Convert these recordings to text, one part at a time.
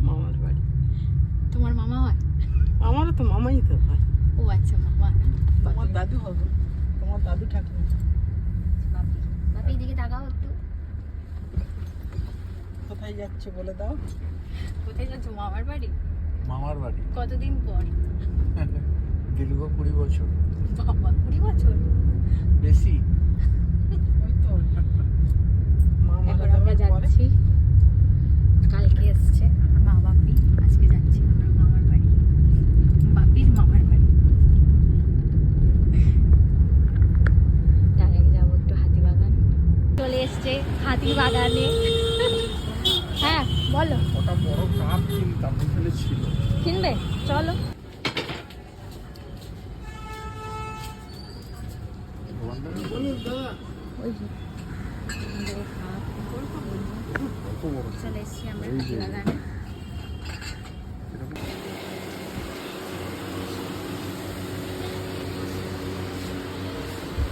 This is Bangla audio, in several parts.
মামার বাড়ি। তোমার মামা হয়? আমারও তো মামাই তো হয়। ও আচ্ছা, মামা না। তোমার দাদু হবে, তোমার দাদু ঠাকুর। বাপি, বাপি এদিকে তাকাও একটু। কোথায় যাচ্ছে বলে দাও। কোথায় যাচ্ছ? মামার বাড়ি। মামার বাড়ি কতদিন পর? দীর্ঘ 20 বছর। বাবা, 20 বছর? বেশি। ওই তো মামারা এখন আমরা যাওয়ার পরে যাচ্ছি, কালকে এসছে মা বাপি, আজকে যাচ্ছি আমরা মামার বাড়ি, বাপির মামার বাড়ি। তার আগে যাবো একটু হাতিবাগান। চলে এসছে হাতিবাগানে। হ্যাঁ বলো, ওটা বড় কাপ কিনতাম, ওখানে ছিল। কিনবে? চলো। ওই যে আমাদের খাওয়া কত বড় ছিল। চলে এসছি আমরা এই যে। হাতিবাগানে।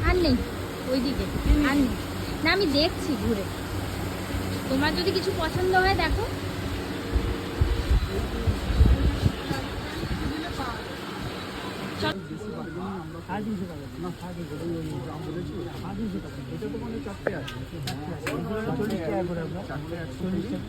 আর নেই ওইদিকে, আর নেই না, আমি দেখছি ঘুরে। তোমার যদি কিছু পছন্দ হয় দেখো। এটা তো মানে 4টে আছে। 40 টাকা করে আমরা 4টে 140 টাকা।